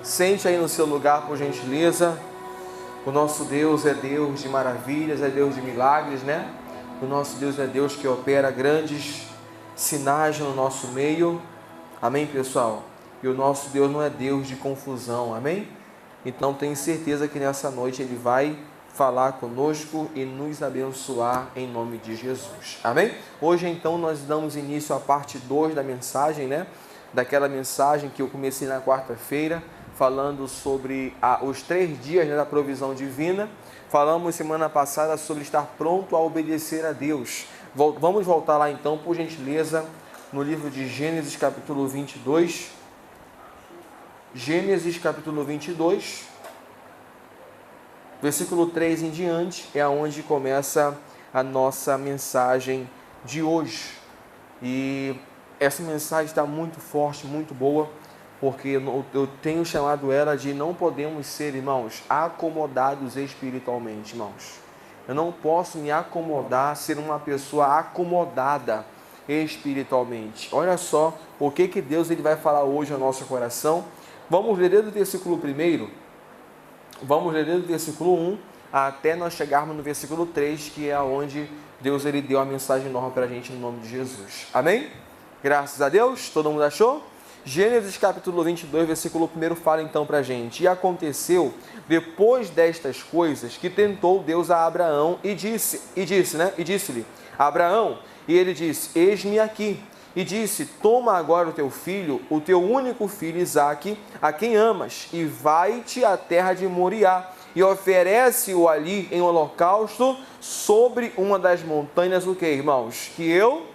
Sente aí no seu lugar, por gentileza. O nosso Deus é Deus de maravilhas, é Deus de milagres, né? O nosso Deus é Deus que opera grandes sinais no nosso meio. Amém, pessoal? E o nosso Deus não é Deus de confusão, amém? Então tenho certeza que nessa noite Ele vai falar conosco e nos abençoar em nome de Jesus, amém? Hoje então nós damos início à parte 2 da mensagem, né? Daquela mensagem que eu comecei na quarta-feira, falando sobre os 3 dias, né, da provisão divina. Falamos semana passada sobre estar pronto a obedecer a Deus. Vamos voltar lá então, por gentileza, no livro de Gênesis capítulo 22. Gênesis capítulo 22, versículo 3 em diante, é onde começa a nossa mensagem de hoje. E essa mensagem está muito forte, muito boa, porque eu tenho chamado ela de não podemos ser, irmãos, acomodados espiritualmente, irmãos. Eu não posso me acomodar, ser uma pessoa acomodada espiritualmente. Olha só o que Deus ele vai falar hoje ao nosso coração. Vamos ler desde o versículo 1, vamos ler desde o versículo 1 até nós chegarmos no versículo 3, que é onde Deus ele deu a mensagem nova para a gente, no nome de Jesus. Amém? Graças a Deus, todo mundo achou? Gênesis capítulo 22, versículo 1 fala então para a gente: E aconteceu, depois destas coisas, que tentou Deus a Abraão e disse-lhe, Abraão, e ele disse, eis-me aqui. E disse, toma agora o teu filho, o teu único filho Isaque, a quem amas, e vai-te à terra de Moriá, e oferece-o ali em holocausto sobre uma das montanhas, o que, irmãos? Que eu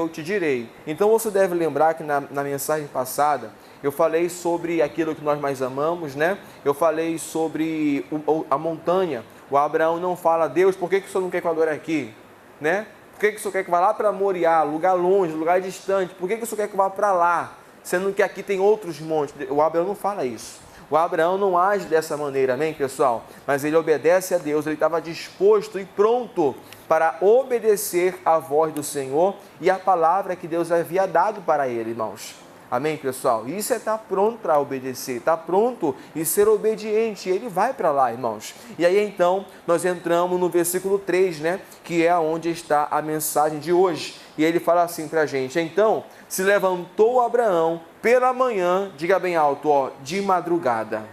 te direi. Então você deve lembrar que na mensagem passada eu falei sobre aquilo que nós mais amamos, né? Eu falei sobre a montanha. O Abraão não fala, Deus, por que o Senhor não quer que eu adore aqui? Né? Por que o Senhor quer que eu vá lá para Moriá, lugar longe, lugar distante? Por que o Senhor quer que eu vá para lá? Sendo que aqui tem outros montes. O Abraão não fala isso. O Abraão não age dessa maneira, amém, pessoal? Mas ele obedece a Deus, ele estava disposto e pronto para obedecer à voz do Senhor e à palavra que Deus havia dado para ele, irmãos. Amém, pessoal? Isso é estar pronto para obedecer, estar pronto e ser obediente. Ele vai para lá, irmãos. E aí, então, nós entramos no versículo 3, né? Que é onde está a mensagem de hoje. E ele fala assim para a gente: Então, se levantou Abraão pela manhã, diga bem alto, ó, de madrugada.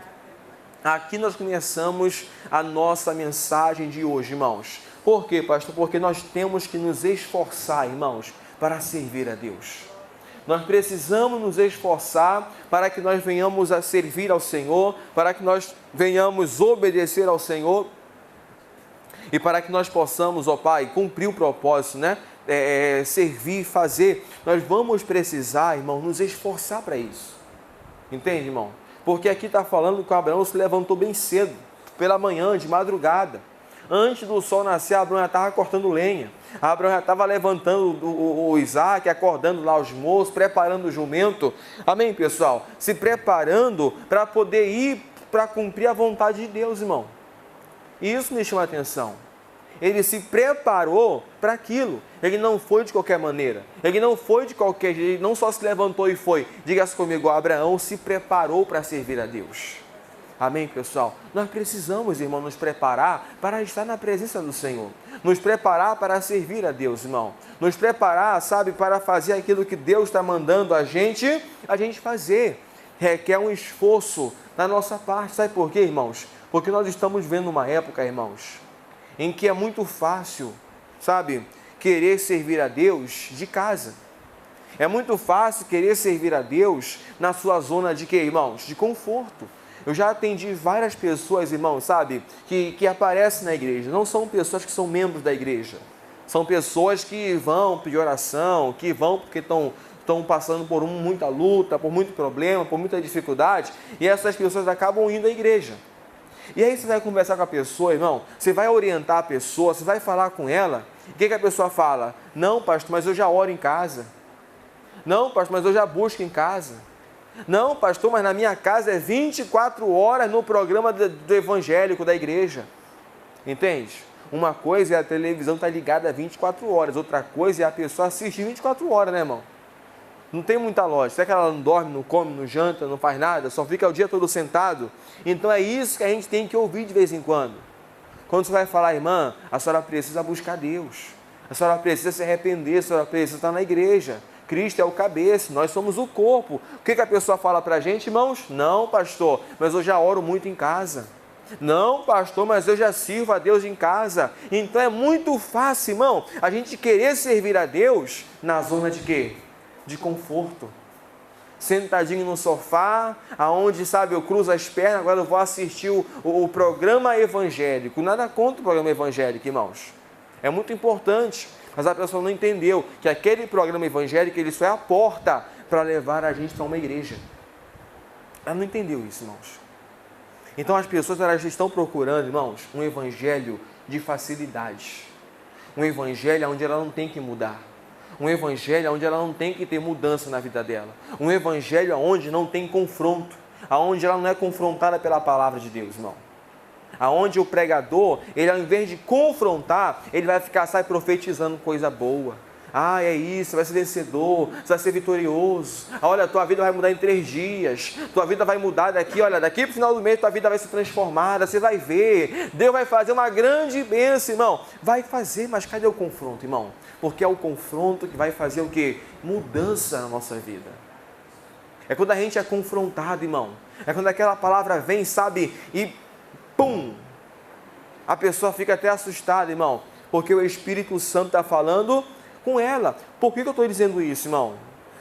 Aqui nós começamos a nossa mensagem de hoje, irmãos. Por quê, pastor? Porque nós temos que nos esforçar, irmãos, para servir a Deus. Nós precisamos nos esforçar para que nós venhamos a servir ao Senhor, para que nós venhamos obedecer ao Senhor e para que nós possamos, ó Pai, cumprir o propósito, né? Servir, fazer. Nós vamos precisar, irmão, nos esforçar para isso. Entende, irmão? Porque aqui está falando que o Abraão se levantou bem cedo, pela manhã, de madrugada. Antes do sol nascer, Abraão já estava cortando lenha. Abraão já estava levantando o Isaque, acordando lá os moços, preparando o jumento. Amém, pessoal? Se preparando para poder ir para cumprir a vontade de Deus, irmão. E isso me chama a atenção. Ele se preparou para aquilo. Ele não foi de qualquer maneira. Ele não foi de qualquer jeito. Ele não só se levantou e foi. Diga-se comigo, Abraão se preparou para servir a Deus. Amém, pessoal? Nós precisamos, irmão, nos preparar para estar na presença do Senhor. Nos preparar para servir a Deus, irmão. Nos preparar, sabe, para fazer aquilo que Deus está mandando a gente fazer. Requer um esforço da nossa parte. Sabe por quê, irmãos? Porque nós estamos vendo uma época, irmãos, em que é muito fácil, sabe, querer servir a Deus de casa. É muito fácil querer servir a Deus na sua zona de quê, irmãos? De conforto. Eu já atendi várias pessoas, irmãos, sabe, que aparecem na igreja. Não são pessoas que são membros da igreja. São pessoas que vão pedir oração, que vão porque estão passando por muita luta, por muito problema, por muita dificuldade. E essas pessoas acabam indo à igreja. E aí você vai conversar com a pessoa, irmão, você vai orientar a pessoa, você vai falar com ela. O que a pessoa fala? Não, pastor, mas eu já oro em casa. Não, pastor, mas eu já busco em casa. Não, pastor, mas na minha casa é 24 horas no programa do evangélico da igreja. Entende? Uma coisa é a televisão estar ligada 24 horas, outra coisa é a pessoa assistir 24 horas, né, irmão? Não tem muita lógica. Será que ela não dorme, não come, não janta, não faz nada, só fica o dia todo sentado? Então é isso que a gente tem que ouvir de vez em quando. Quando você vai falar, irmã, a senhora precisa buscar Deus. A senhora precisa se arrepender, a senhora precisa estar na igreja. Cristo é o cabeça, nós somos o corpo. O que a pessoa fala para a gente, irmãos? Não, pastor, mas eu já oro muito em casa. Não, pastor, mas eu já sirvo a Deus em casa. Então é muito fácil, irmão, a gente querer servir a Deus na zona de quê? De conforto. Sentadinho no sofá, aonde, sabe, eu cruzo as pernas, agora eu vou assistir o programa evangélico. Nada contra o programa evangélico, irmãos. É muito importante, mas a pessoa não entendeu que aquele programa evangélico, ele só é a porta para levar a gente para uma igreja. Ela não entendeu isso, irmãos. Então as pessoas, elas estão procurando, irmãos, um evangelho de facilidade. Um evangelho onde ela não tem que mudar. Um evangelho onde ela não tem que ter mudança na vida dela. Um evangelho onde não tem confronto. Onde ela não é confrontada pela palavra de Deus, irmão. Onde o pregador, ele ao invés de confrontar, ele vai ficar, sabe, profetizando coisa boa. Ah, é isso, você vai ser vencedor, você vai ser vitorioso. Olha, tua vida vai mudar em 3 dias. Tua vida vai mudar daqui, olha, daqui para o final do mês tua vida vai ser transformada. Você vai ver, Deus vai fazer uma grande bênção, irmão. Vai fazer, mas cadê o confronto, irmão? Porque é o confronto que vai fazer o quê? Mudança na nossa vida. É quando a gente é confrontado, irmão. É quando aquela palavra vem, sabe, e pum! A pessoa fica até assustada, irmão. Porque o Espírito Santo está falando com ela. Por que eu estou dizendo isso, irmão?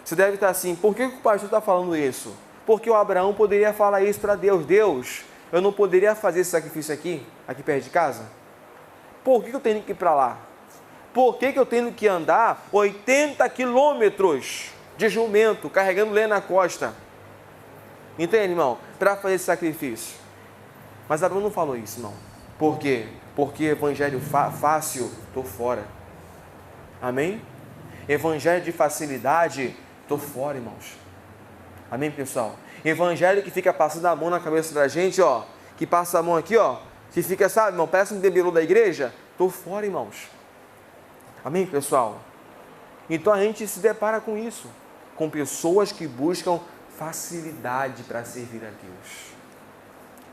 Você deve estar assim, por que o pastor está falando isso? Porque o Abraão poderia falar isso para Deus. Deus, eu não poderia fazer esse sacrifício aqui perto de casa? Por que eu tenho que ir para lá? Por que eu tenho que andar 80 quilômetros de jumento, carregando lenha na costa? Entende, irmão? Para fazer esse sacrifício. Mas Abraão não falou isso, irmão. Por quê? Porque evangelho fácil, estou fora. Amém? Evangelho de facilidade, estou fora, irmãos. Amém, pessoal? Evangelho que fica passando a mão na cabeça da gente, ó. Que passa a mão aqui, ó. Que fica, sabe, irmão, parece um debelô da igreja. Estou fora, irmãos. Amém, pessoal? Então a gente se depara com isso. Com pessoas que buscam facilidade para servir a Deus.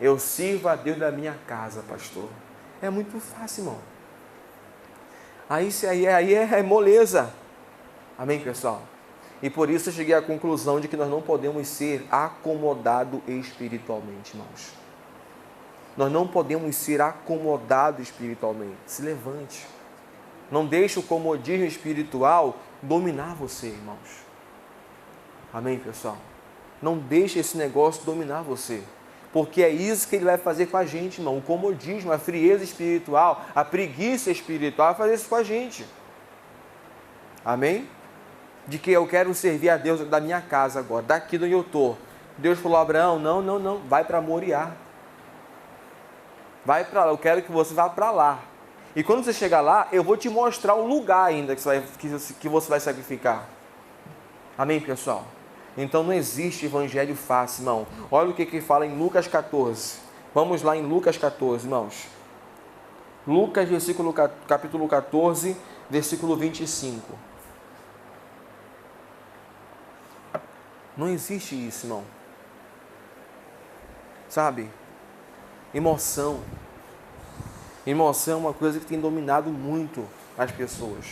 Eu sirvo a Deus da minha casa, pastor. É muito fácil, irmão. Aí é moleza. Amém, pessoal? E por isso eu cheguei à conclusão de que nós não podemos ser acomodados espiritualmente, irmãos. Nós não podemos ser acomodados espiritualmente. Se levante. Não deixe o comodismo espiritual dominar você, irmãos. Amém, pessoal? Não deixe esse negócio dominar você. Porque é isso que ele vai fazer com a gente, irmão. O comodismo, a frieza espiritual, a preguiça espiritual, vai fazer isso com a gente. Amém? De que eu quero servir a Deus da minha casa agora, daqui de onde eu estou. Deus falou, Abraão, não, vai para Moriá. Vai para lá, eu quero que você vá para lá. E quando você chegar lá, eu vou te mostrar o lugar ainda que você vai sacrificar. Amém, pessoal? Então não existe evangelho fácil, irmão. Olha o que fala em Lucas 14. Vamos lá em Lucas 14, irmãos. Lucas, capítulo 14, versículo 25. Não existe isso, irmão. Sabe? Emoção. Emoção é uma coisa que tem dominado muito as pessoas.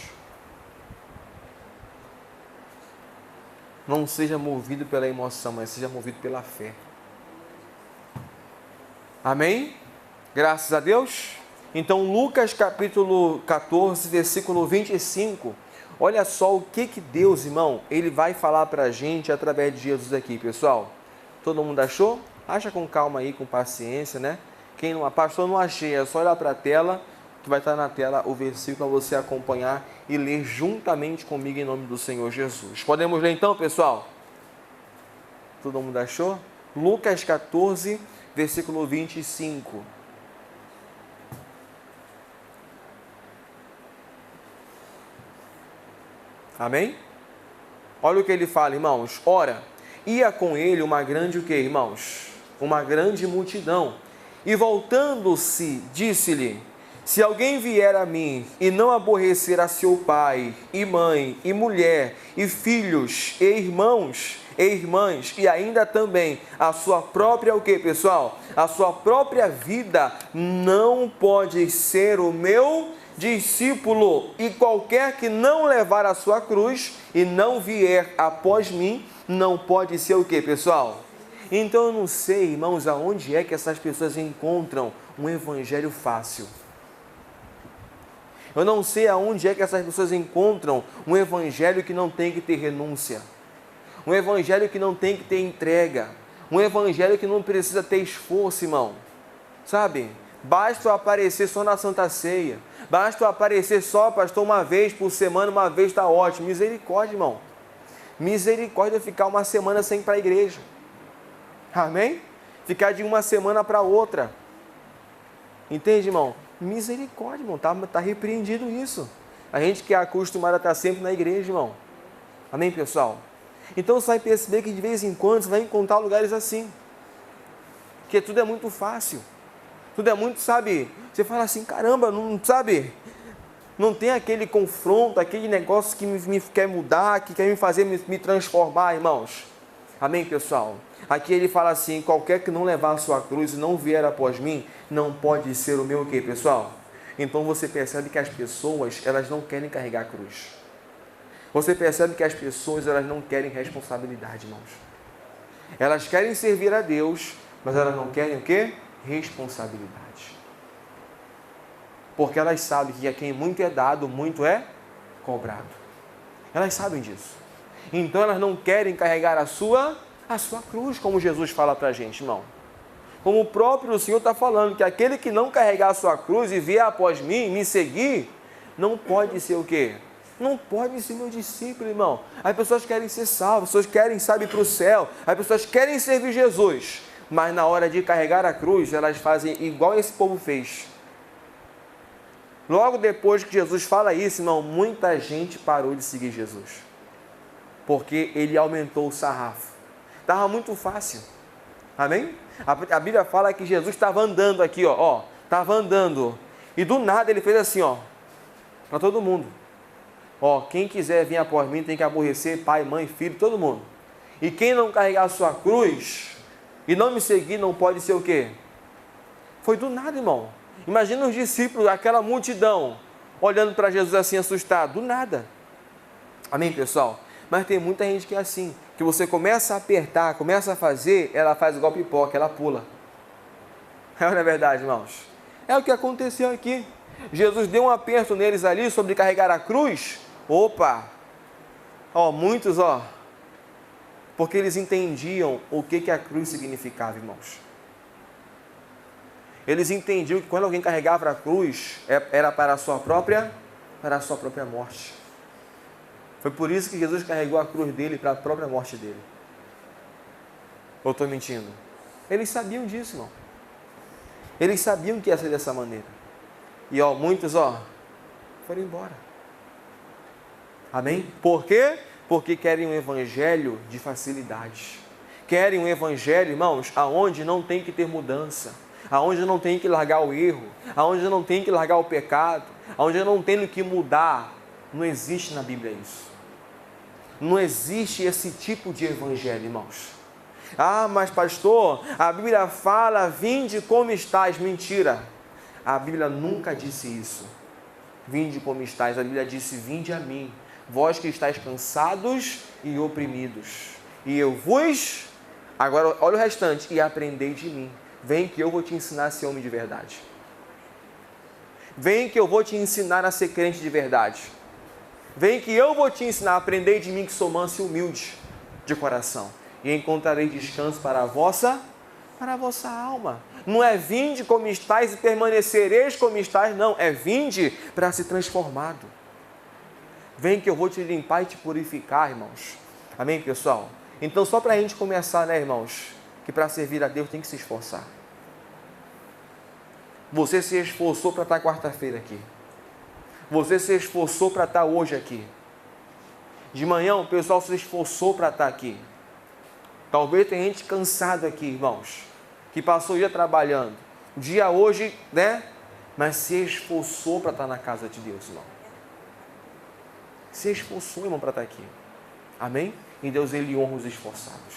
Não seja movido pela emoção, mas seja movido pela fé. Amém? Graças a Deus. Então, Lucas capítulo 14, versículo 25. Olha só o que Deus, irmão, ele vai falar para a gente através de Jesus aqui, pessoal. Todo mundo achou? Acha com calma aí, com paciência, né? Quem não, pastor, não achei, é só olhar para a tela, que vai estar na tela o versículo para você acompanhar e ler juntamente comigo em nome do Senhor Jesus. Podemos ler então, pessoal? Todo mundo achou? Lucas 14, versículo 25. Amém? Olha o que ele fala, irmãos. Ora, ia com ele uma grande o quê, irmãos? Uma grande multidão. E voltando-se, disse-lhe, Se alguém vier a mim e não aborrecer a seu pai, e mãe, e mulher, e filhos, e irmãos, e irmãs, e ainda também a sua própria, o que, pessoal? A sua própria vida, não pode ser o meu discípulo. E qualquer que não levar a sua cruz e não vier após mim, não pode ser o que, pessoal? Então eu não sei, irmãos, aonde é que essas pessoas encontram um evangelho fácil. Eu não sei aonde é que essas pessoas encontram um evangelho que não tem que ter renúncia. Um evangelho que não tem que ter entrega. Um evangelho que não precisa ter esforço, irmão. Sabe? Basta eu aparecer só na Santa Ceia. Basta eu aparecer só, pastor, uma vez por semana, uma vez está ótimo. Misericórdia, irmão. Misericórdia ficar uma semana sem ir para a igreja. Amém? Ficar de uma semana para outra. Entende, irmão? Misericórdia, irmão. Tá repreendido isso. A gente que é acostumado a estar sempre na igreja, irmão. Amém, pessoal? Então você vai perceber que de vez em quando você vai encontrar lugares assim. Porque tudo é muito fácil. Tudo é muito, sabe? Você fala assim, caramba, não sabe? Não tem aquele confronto, aquele negócio que me quer mudar, que quer me fazer me transformar, irmãos. Amém, pessoal? Aqui ele fala assim, qualquer que não levar a sua cruz e não vier após mim, não pode ser o meu o quê, pessoal? Então você percebe que as pessoas, elas não querem carregar a cruz. Você percebe que as pessoas, elas não querem responsabilidade, irmãos. Elas querem servir a Deus, mas elas não querem o quê? Responsabilidade. Porque elas sabem que a quem muito é dado, muito é cobrado. Elas sabem disso. Então elas não querem carregar a sua cruz, como Jesus fala para a gente, irmão. Como o próprio Senhor está falando, que aquele que não carregar a sua cruz e vier após mim, me seguir, não pode ser o quê? Não pode ser meu discípulo, irmão. As pessoas querem ser salvas, as pessoas querem, sabe, para o céu, as pessoas querem servir Jesus, mas na hora de carregar a cruz, elas fazem igual esse povo fez. Logo depois que Jesus fala isso, irmão, muita gente parou de seguir Jesus, porque ele aumentou o sarrafo. Estava muito fácil. Amém? A Bíblia fala que Jesus estava andando aqui, estava andando, e do nada ele fez assim, para todo mundo. Quem quiser vir após mim tem que aborrecer pai, mãe, filho, todo mundo. E quem não carregar a sua cruz e não me seguir, não pode ser o quê? Foi do nada, irmão. Imagina os discípulos, aquela multidão, olhando para Jesus assim, assustado, do nada. Amém, pessoal? Mas tem muita gente que é assim, que você começa a apertar, começa a fazer, ela faz igual pipoca, ela pula. Não é verdade, irmãos? É o que aconteceu aqui. Jesus deu um aperto neles ali sobre carregar a cruz. Opa! Muitos, porque eles entendiam o que a cruz significava, irmãos. Eles entendiam que quando alguém carregava a cruz, era para a sua própria morte. Foi por isso que Jesus carregou a cruz dele para a própria morte dele. Ou estou mentindo? Eles sabiam disso, irmão. Eles sabiam que ia ser dessa maneira. E muitos, foram embora. Amém? Por quê? Porque querem um evangelho de facilidade. Querem um evangelho, irmãos, aonde não tem que ter mudança, aonde não tem que largar o erro, aonde não tem que largar o pecado, aonde não tem que mudar. Não existe na Bíblia isso. Não existe esse tipo de evangelho, irmãos. Mas pastor, a Bíblia fala, vinde como estás. Mentira. A Bíblia nunca disse isso. Vinde como estás. A Bíblia disse, vinde a mim, vós que estáis cansados e oprimidos. E eu vos... Agora, olha o restante. E aprendei de mim. Vem que eu vou te ensinar a ser homem de verdade. Vem que eu vou te ensinar a ser crente de verdade. Vem que eu vou te ensinar, aprendei de mim que sou manso e humilde de coração, e encontrarei descanso para a vossa alma. Não é vinde como estáis e permanecereis como estáis, não, é vinde para ser transformado. Vem que eu vou te limpar e te purificar, irmãos. Amém, pessoal? Então, só para a gente começar, irmãos, que para servir a Deus tem que se esforçar. Você se esforçou para estar quarta-feira aqui. Você se esforçou para estar hoje aqui. De manhã o pessoal se esforçou para estar aqui. Talvez tenha gente cansado aqui, irmãos, que passou o dia trabalhando. O dia hoje, mas se esforçou para estar na casa de Deus, irmão. Se esforçou, irmão, para estar aqui. Amém? E Deus, Ele honra os esforçados.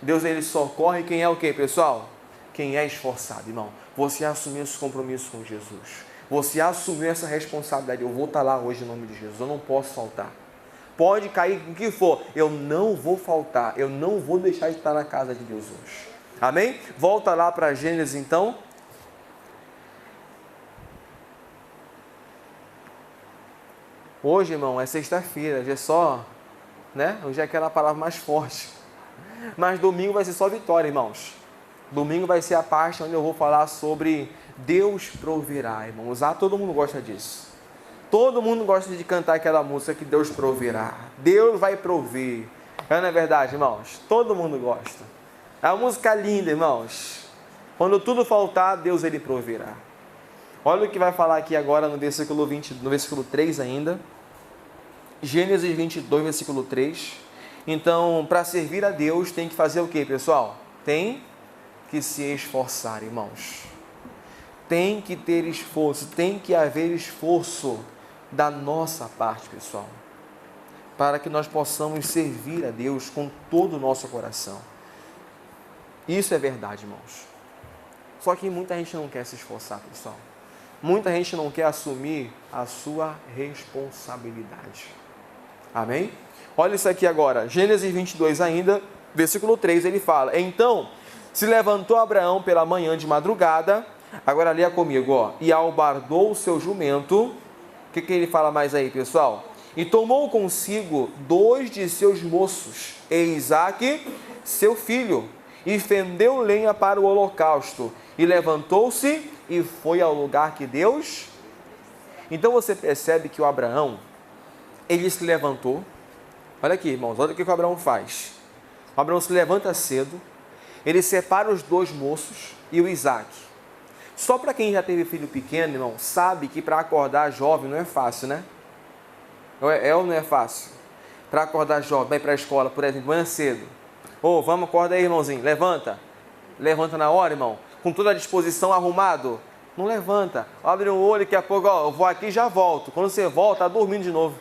Deus, Ele socorre quem é o quê, pessoal? Quem é esforçado, irmão. Você assumiu esse compromisso com Jesus. Você assumiu essa responsabilidade. Eu vou estar lá hoje em nome de Jesus. Eu não posso faltar. Pode cair o que for. Eu não vou faltar. Eu não vou deixar de estar na casa de Deus hoje. Amém? Volta lá para Gênesis, então. Hoje, irmão, é sexta-feira. Hoje é só, né? Hoje é aquela palavra mais forte. Mas domingo vai ser só vitória, irmãos. Domingo vai ser a parte onde eu vou falar sobre Deus proverá, irmãos. Todo mundo gosta disso. Todo mundo gosta de cantar aquela música que Deus proverá. Deus vai prover. Não é verdade, irmãos? Todo mundo gosta. É uma música linda, irmãos. Quando tudo faltar, Deus, Ele proverá. Olha o que vai falar aqui agora no versículo 20, no versículo 3 ainda. Gênesis 22, versículo 3. Então, para servir a Deus, tem que fazer o quê, pessoal? Tem que se esforçar, irmãos. Tem que ter esforço, tem que haver esforço da nossa parte, pessoal, para que nós possamos servir a Deus com todo o nosso coração. Isso é verdade, irmãos. Só que muita gente não quer se esforçar, pessoal. Muita gente não quer assumir a sua responsabilidade. Amém? Olha isso aqui agora, Gênesis 22 ainda, versículo 3, ele fala: então se levantou Abraão pela manhã de madrugada, agora leia comigo, ó, e albardou o seu jumento. O que ele fala mais aí, pessoal? E tomou consigo 2 de seus moços, e Isaque, seu filho, e fendeu lenha para o holocausto, e levantou-se e foi ao lugar que Deus... Então você percebe que o Abraão, ele se levantou. Olha aqui, irmãos, olha o que o Abraão faz. O Abraão se levanta cedo, ele separa os 2 moços e o Isaque. Só para quem já teve filho pequeno, irmão, sabe que para acordar jovem não é fácil, né? É ou não é fácil? Para acordar jovem, vai para a escola, por exemplo, manhã cedo. Vamos, acorda aí, irmãozinho, levanta. Levanta na hora, irmão, com toda a disposição, arrumado. Não levanta, abre o olho, daqui a pouco, eu vou aqui e já volto. Quando você volta, está dormindo de novo.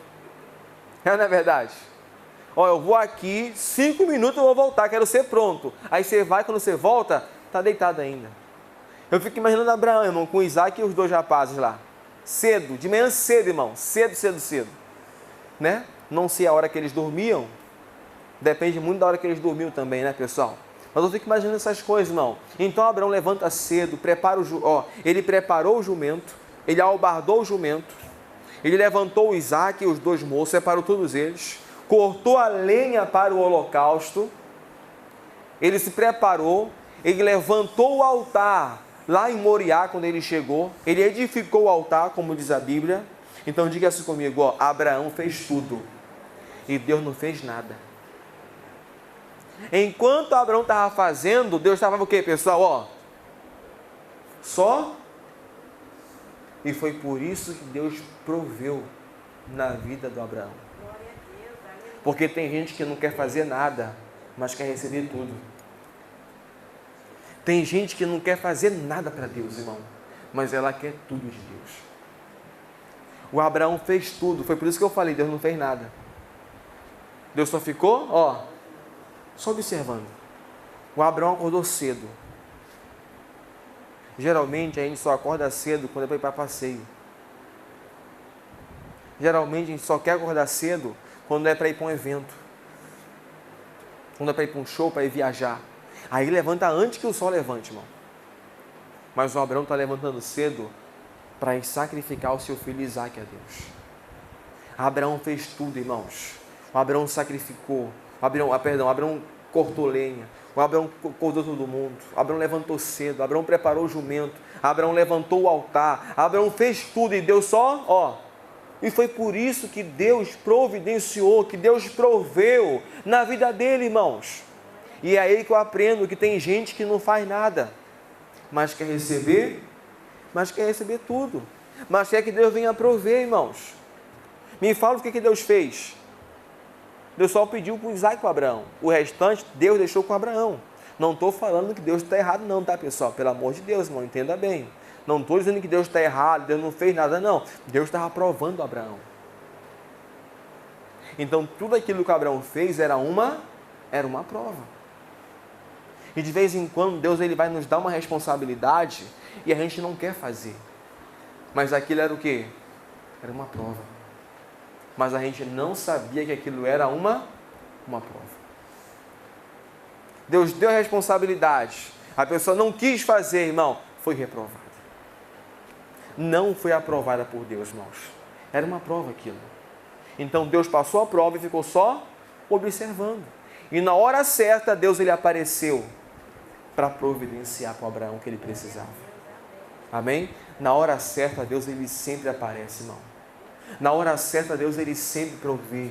Não é verdade? Eu vou aqui, 5 minutos eu vou voltar, quero ser pronto. Aí você vai, quando você volta, está deitado ainda. Eu fico imaginando Abraão, irmão, com Isaque e os 2 rapazes lá. Cedo, de manhã cedo, irmão. Cedo. Né? Não sei a hora que eles dormiam. Depende muito da hora que eles dormiam também, né, pessoal? Mas eu fico imaginando essas coisas, irmão. Então Abraão levanta cedo, ele preparou o jumento, ele albardou o jumento, ele levantou o Isaque e os 2 moços, separou todos eles, cortou a lenha para o holocausto, ele se preparou, ele levantou o altar lá em Moriá, quando ele chegou, ele edificou o altar, como diz a Bíblia. Então diga assim comigo, Abraão fez tudo e Deus não fez nada. Enquanto Abraão estava fazendo, Deus estava o quê, pessoal? Só. E foi por isso que Deus proveu na vida do Abraão. Porque tem gente que não quer fazer nada, mas quer receber tudo. Tem gente que não quer fazer nada para Deus, irmão, mas ela quer tudo de Deus. O Abraão fez tudo, foi por isso que eu falei, Deus não fez nada. Deus só ficou, só observando. O Abraão acordou cedo. Geralmente a gente só acorda cedo quando é para ir para passeio. Geralmente a gente só quer acordar cedo quando é para ir para um evento. Quando é para ir para um show, para ir viajar. Aí levanta antes que o sol levante, irmão. Mas o Abraão está levantando cedo para ir sacrificar o seu filho Isaque a Deus. Abraão fez tudo, irmãos. O Abraão sacrificou. Abraão cortou lenha. O Abraão acordou todo mundo. O Abraão levantou cedo. O Abraão preparou o jumento. O Abraão levantou o altar. O Abraão fez tudo e Deus só, E foi por isso que Deus providenciou, que Deus proveu na vida dele, irmãos. E é aí que eu aprendo que tem gente que não faz nada, mas quer receber tudo. Mas quer que Deus venha prover, irmãos. Me fala o que Deus fez. Deus só pediu para Isaque e para Abraão. O restante, Deus deixou com Abraão. Não estou falando que Deus está errado não, tá, pessoal? Pelo amor de Deus, irmão, entenda bem. Não estou dizendo que Deus está errado, Deus não fez nada, não. Deus estava provando Abraão. Então, tudo aquilo que Abraão fez era uma prova. E de vez em quando, Deus ele vai nos dar uma responsabilidade e a gente não quer fazer. Mas aquilo era o quê? Era uma prova. Mas a gente não sabia que aquilo era uma prova. Deus deu a responsabilidade. A pessoa não quis fazer, irmão, foi reprovada. Não foi aprovada por Deus, irmãos. Era uma prova aquilo. Então Deus passou a prova e ficou só observando. E na hora certa, Deus ele apareceu para providenciar para Abraão o que ele precisava. Amém? Na hora certa, Deus ele sempre aparece, irmão. Na hora certa, Deus ele sempre provê.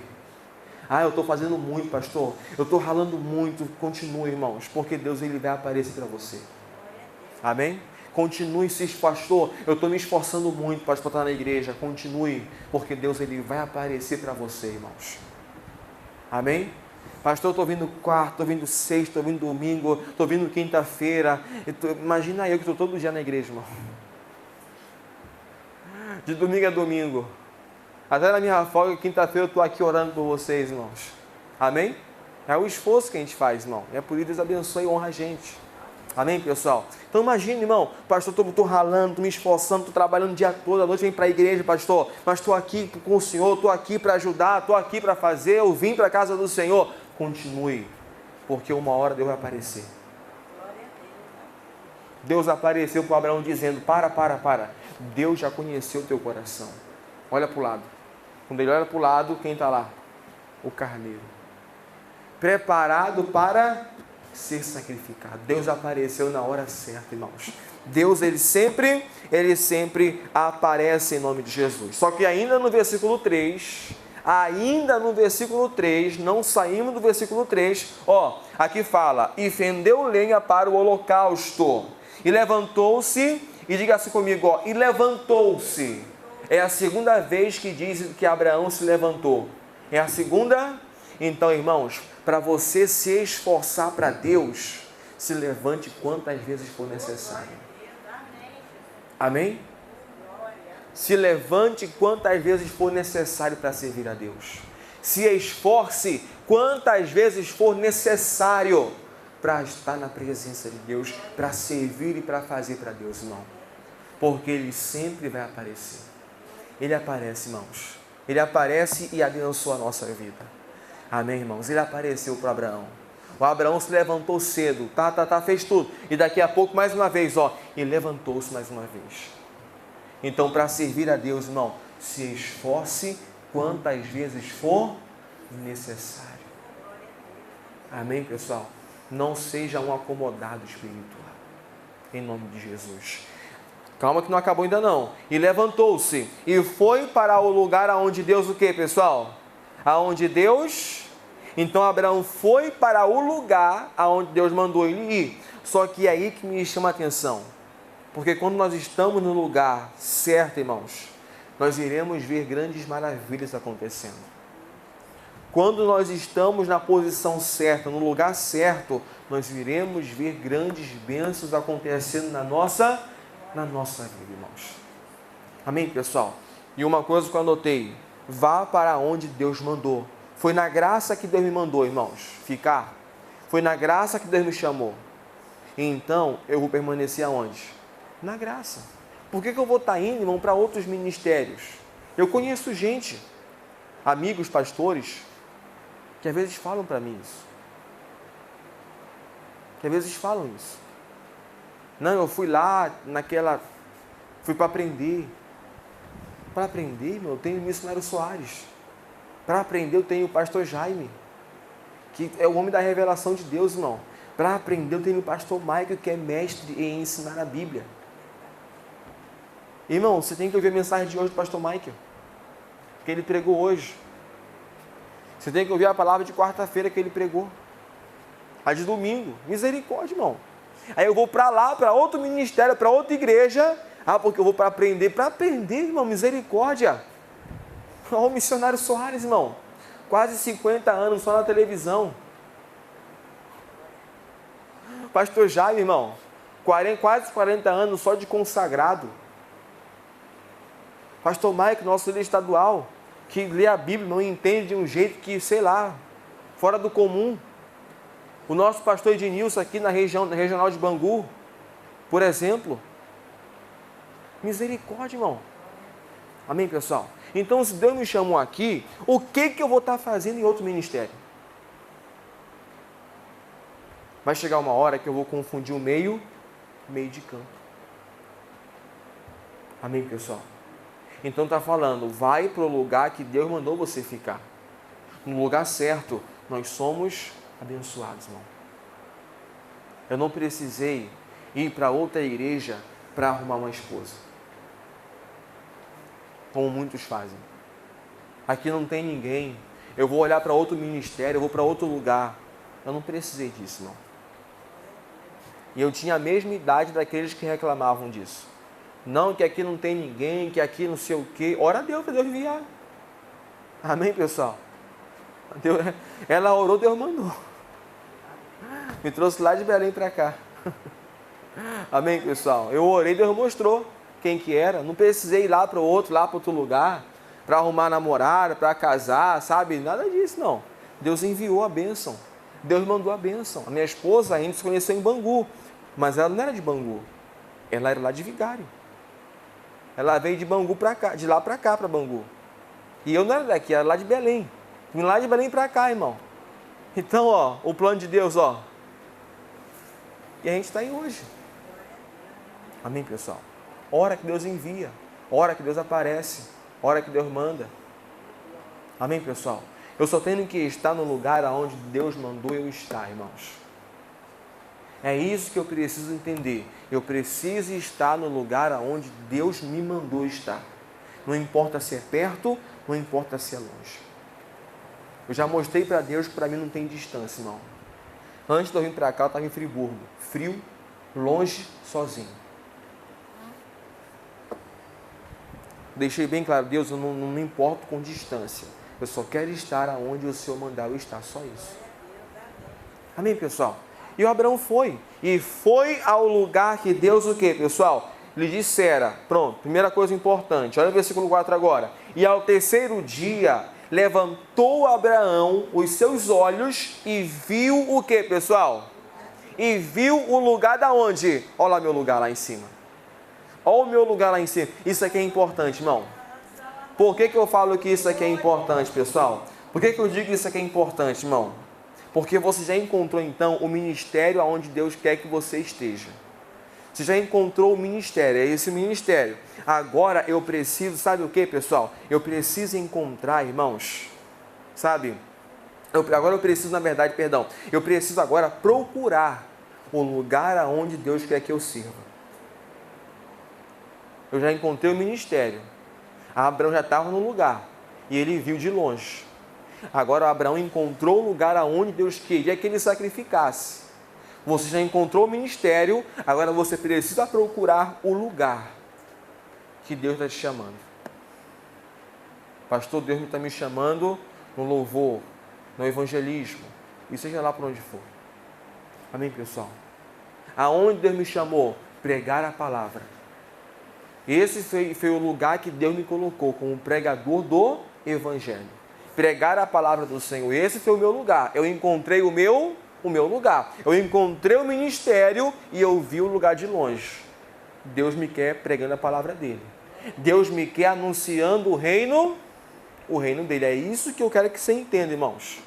Eu estou fazendo muito, pastor. Eu estou ralando muito. Continue, irmãos, porque Deus ele vai aparecer para você. Amém? Continue se pastor. Eu estou me esforçando muito para estar na igreja. Continue, porque Deus ele vai aparecer para você, irmãos. Amém? Pastor, eu estou vindo quarto, estou vindo sexta, estou vindo domingo, estou vindo quinta-feira. Imagina eu que estou todo dia na igreja, irmão. De domingo a domingo. Até na minha folga, quinta-feira, eu estou aqui orando por vocês, irmãos. Amém? É o esforço que a gente faz, irmão. É por isso que Deus abençoe e honra a gente. Amém, pessoal? Então imagine, irmão, pastor, estou ralando, estou me esforçando, estou trabalhando o dia todo, à noite vem para a igreja, pastor, mas estou aqui com o Senhor, estou aqui para ajudar, estou aqui para fazer, eu vim para a casa do Senhor. Continue, porque uma hora Deus vai aparecer. Deus apareceu para Abraão dizendo, para, Deus já conheceu o teu coração. Olha para o lado. Quando ele olha para o lado, quem está lá? O carneiro. Preparado para ser sacrificado. Deus apareceu na hora certa, irmãos. Deus, ele sempre aparece em nome de Jesus. Só que ainda no versículo 3, não saímos do versículo 3, aqui fala, e fendeu lenha para o holocausto, e levantou-se, e diga assim comigo, e levantou-se. É a segunda vez que diz que Abraão se levantou. É a segunda? Então, irmãos, para você se esforçar para Deus, se levante quantas vezes for necessário. Amém? Se levante quantas vezes for necessário para servir a Deus. Se esforce quantas vezes for necessário para estar na presença de Deus, para servir e para fazer para Deus, irmão. Porque Ele sempre vai aparecer. Ele aparece, irmãos. Ele aparece e abençoa a nossa vida. Amém, irmãos? Ele apareceu para Abraão. O Abraão se levantou cedo, fez tudo. E daqui a pouco, mais uma vez, ele levantou-se mais uma vez. Então, para servir a Deus, irmão, se esforce quantas vezes for necessário. Amém, pessoal? Não seja um acomodado espiritual. Em nome de Jesus. Calma que não acabou ainda não. E levantou-se e foi para o lugar aonde Deus o quê, pessoal? Aonde Deus... Então Abraão foi para o lugar aonde Deus mandou ele ir. Só que é aí que me chama a atenção. Porque quando nós estamos no lugar certo, irmãos, nós iremos ver grandes maravilhas acontecendo. Quando nós estamos na posição certa, no lugar certo, nós iremos ver grandes bênçãos acontecendo na nossa vida, irmãos. Amém, pessoal? E uma coisa que eu anotei, vá para onde Deus mandou. Foi na graça que Deus me mandou, irmãos, ficar. Foi na graça que Deus me chamou. E então, eu vou permanecer aonde? Na graça. Por que eu vou estar indo, irmão, para outros ministérios? Eu conheço gente, amigos, pastores, que às vezes falam para mim isso. Não, eu fui lá fui para aprender. Para aprender, meu, eu tenho o missionário Soares. Para aprender, eu tenho o pastor Jaime, que é o homem da revelação de Deus, irmão. Para aprender, eu tenho o pastor Michael, que é mestre em ensinar a Bíblia. Irmão, você tem que ouvir a mensagem de hoje do pastor Michael, que ele pregou hoje. Você tem que ouvir a palavra de quarta-feira que ele pregou. A de domingo. Misericórdia, irmão. Aí eu vou para lá, para outro ministério, para outra igreja. Porque eu vou para aprender. Para aprender, irmão, misericórdia. Olha o missionário Soares, irmão. Quase 50 anos só na televisão. Pastor Jaime, irmão. quase 40 anos só de consagrado. Pastor Mike, nosso líder estadual, que lê a Bíblia, não entende de um jeito que, sei lá, fora do comum. O nosso pastor Ednilson aqui na regional de Bangu, por exemplo. Misericórdia, irmão. Amém, pessoal? Então, se Deus me chamou aqui, o que eu vou estar fazendo em outro ministério? Vai chegar uma hora que eu vou confundir o meio de campo. Amém, pessoal? Então está falando, vai para o lugar que Deus mandou você ficar. No lugar certo, nós somos abençoados, irmão. Eu não precisei ir para outra igreja para arrumar uma esposa, como muitos fazem. Aqui não tem ninguém, eu vou olhar para outro ministério, eu vou para outro lugar. Eu não precisei disso, não. E eu tinha a mesma idade daqueles que reclamavam disso. Não, que aqui não tem ninguém, que aqui não sei o quê. Ora a Deus para Deus enviar. Amém, pessoal? Ela orou, Deus mandou. Me trouxe lá de Belém para cá. Amém, pessoal? Eu orei, Deus mostrou quem que era. Não precisei ir lá para outro lugar, para arrumar namorada, para casar, sabe? Nada disso, não. Deus enviou a bênção. Deus mandou a bênção. A minha esposa, a gente se conheceu em Bangu, mas ela não era de Bangu. Ela era lá de Vigário. Ela veio de Bangu para cá, de lá para cá, para Bangu. E eu não era daqui, era lá de Belém. Vim lá de Belém para cá, irmão. Então, ó, o plano de Deus, ó. E a gente está aí hoje. Amém, pessoal? Hora que Deus envia, hora que Deus aparece, hora que Deus manda. Amém, pessoal? Eu só tenho que estar no lugar aonde Deus mandou eu estar, irmãos. É isso que eu preciso entender. Eu preciso estar no lugar aonde Deus me mandou estar. Não importa se é perto, não importa se é longe. Eu já mostrei para Deus que para mim não tem distância, irmão. Antes de eu vir para cá, eu estava em Friburgo. Frio, longe, sozinho. Deixei bem claro, Deus, eu não me importo com distância. Eu só quero estar aonde o Senhor mandar eu estar, só isso. Amém, pessoal? E o Abraão foi. E foi ao lugar que Deus o quê, pessoal? Lhe dissera. Pronto, primeira coisa importante. Olha o versículo 4 agora. E ao terceiro dia, levantou Abraão os seus olhos e viu o quê, pessoal? E viu o lugar da onde? Olha lá meu lugar lá em cima. Olha o meu lugar lá em cima. Isso aqui é importante, irmão. Por que eu falo que isso aqui é importante, pessoal? Por que eu digo que isso aqui é importante, irmão? Porque você já encontrou, então, o ministério aonde Deus quer que você esteja. Você já encontrou o ministério, é esse ministério. Agora eu preciso, sabe o que, pessoal? Eu preciso encontrar, irmãos, sabe? Agora eu preciso, na verdade, eu preciso agora procurar o lugar aonde Deus quer que eu sirva. Eu já encontrei o ministério. Abraão já estava no lugar e ele viu de longe. Agora Abraão encontrou o lugar aonde Deus queria que ele sacrificasse. Você já encontrou o ministério, agora você precisa procurar o lugar que Deus está te chamando. Pastor, Deus está me chamando no louvor, no evangelismo, e seja lá por onde for. Amém, pessoal? Aonde Deus me chamou? Pregar a palavra. Esse foi o lugar que Deus me colocou como pregador do evangelho. Pregar a palavra do Senhor. Esse foi o meu lugar. Eu encontrei o meu lugar. Eu encontrei o ministério e eu vi o lugar de longe. Deus me quer pregando a palavra dele. Deus me quer anunciando o reino dele. É isso que eu quero que você entenda, irmãos.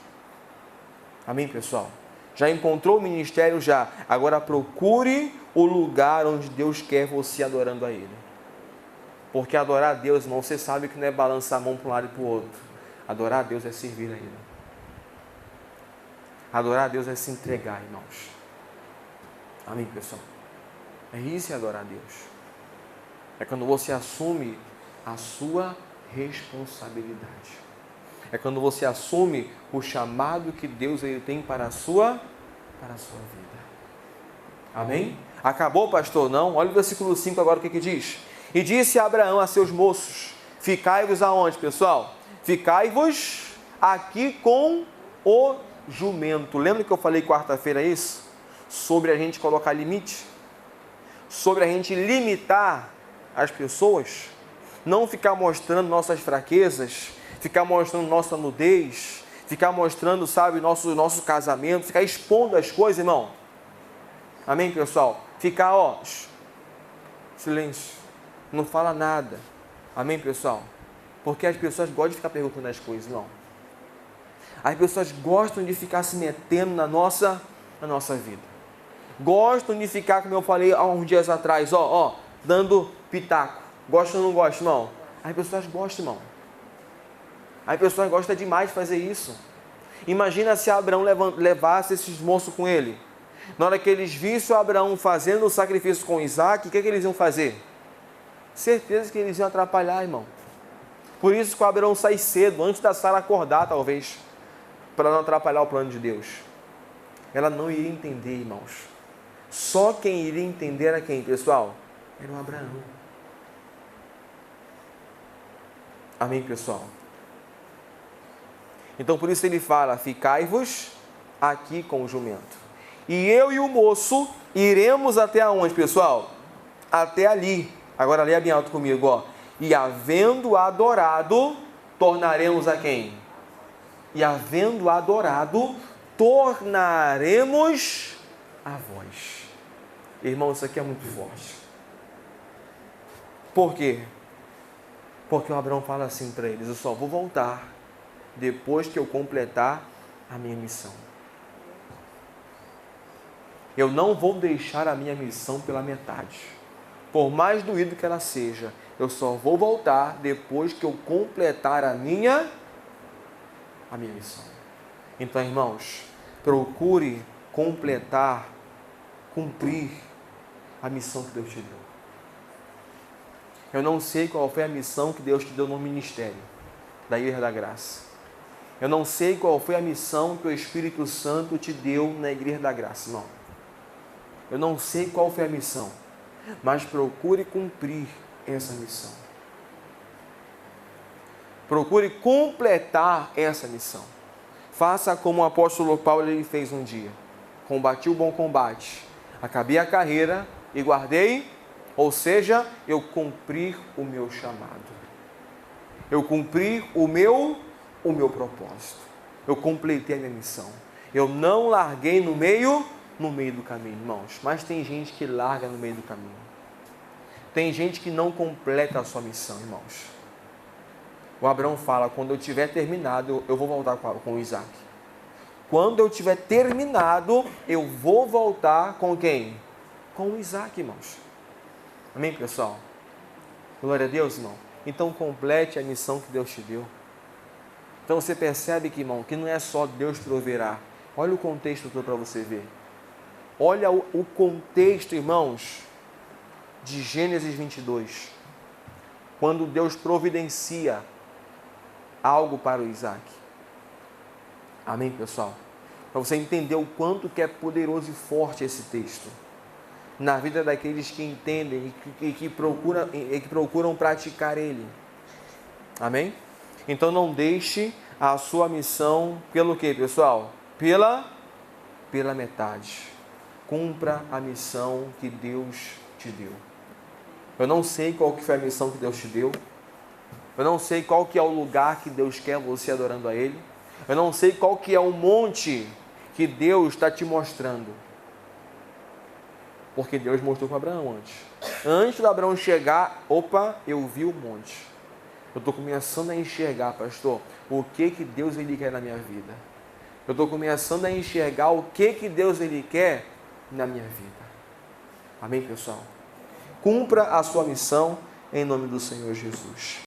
Amém, pessoal? Já encontrou o ministério? Já. Agora procure o lugar onde Deus quer você adorando a ele. Porque adorar a Deus, irmão, você sabe que não é balançar a mão para um lado e para o outro. Adorar a Deus é servir a ele. Adorar a Deus é se entregar, irmãos. Amém, pessoal? É isso, é adorar a Deus. É quando você assume a sua responsabilidade. É quando você assume o chamado que Deus ele tem para a sua vida. Amém? Acabou, pastor? Não? Olha o versículo 5 agora, o que diz? E disse Abraão a seus moços, ficai-vos aonde, pessoal? Ficai-vos aqui com o jumento. Lembra que eu falei quarta-feira isso? Sobre a gente colocar limite? sobre a gente limitar as pessoas, não ficar mostrando nossas fraquezas, ficar mostrando nossa nudez, ficar mostrando, sabe, nosso casamento, ficar expondo as coisas, irmão. Amém, pessoal? Ficar, silêncio, não fala nada. Amém, pessoal? Porque as pessoas gostam de ficar perguntando as coisas, irmão. As pessoas gostam de ficar se metendo na nossa vida. Gostam de ficar, como eu falei há uns dias atrás, dando pitaco. Gosta ou não gosta, irmão? As pessoas gostam, irmão. As pessoas gostam demais de fazer isso. Imagina se Abraão levasse esses moços com ele. Na hora que eles vissem o Abraão fazendo o sacrifício com Isaac, o que eles iam fazer? Certeza que eles iam atrapalhar, irmão. Por isso que o Abraão sai cedo, antes da Sara acordar, talvez, para não atrapalhar o plano de Deus. Ela não iria entender, irmãos. Só quem iria entender era quem, pessoal? Era o Abraão. Amém, pessoal? Então, por isso ele fala, ficai-vos aqui com o jumento. E eu e o moço iremos até onde, pessoal? Até ali. Agora leia bem alto comigo, E havendo adorado, tornaremos a quem? E havendo adorado, tornaremos a vós. Irmão, isso aqui é muito forte. Por quê? Porque o Abraão fala assim para eles, eu só vou voltar depois que eu completar a minha missão. Eu não vou deixar a minha missão pela metade. Por mais doído que ela seja, eu só vou voltar depois que eu completar a minha missão. Então, irmãos, procure completar, cumprir a missão que Deus te deu. Eu não sei qual foi a missão que Deus te deu no ministério da Igreja da Graça. Eu não sei qual foi a missão que o Espírito Santo te deu na Igreja da Graça, não. Eu não sei qual foi a missão, mas procure cumprir essa missão. Procure completar essa missão. Faça como o apóstolo Paulo ele fez um dia. Combati o bom combate, acabei a carreira e guardei, ou seja, eu cumpri o meu chamado. Eu cumpri o meu propósito. Eu completei a minha missão. Eu não larguei no meio do caminho, irmãos. Mas tem gente que larga no meio do caminho. Tem gente que não completa a sua missão, irmãos. O Abraão fala, quando eu tiver terminado, eu vou voltar com o Isaac. Quando eu tiver terminado, eu vou voltar com quem? Com o Isaac, irmãos. Amém, pessoal? Glória a Deus, irmão. Então complete a missão que Deus te deu. Então você percebe que, irmão, que não é só Deus proverá. Olha o contexto todo para você ver. Olha o contexto, irmãos, de Gênesis 22. Quando Deus providencia algo para o Isaac. Amém, pessoal? Para você entender o quanto que é poderoso e forte esse texto. Na vida daqueles que entendem e que procuram praticar ele. Amém? Então não deixe a sua missão pelo quê, pessoal? Pela metade. Cumpra a missão que Deus te deu. Eu não sei qual que foi a missão que Deus te deu. Eu não sei qual que é o lugar que Deus quer você adorando a Ele. Eu não sei qual que é o monte que Deus está te mostrando. Porque Deus mostrou para Abraão antes. Antes de Abraão chegar, eu vi o monte. Eu estou começando a enxergar, pastor, o que Deus ele quer na minha vida. Eu estou começando a enxergar o que Deus ele quer na minha vida. Amém, pessoal? Cumpra a sua missão em nome do Senhor Jesus.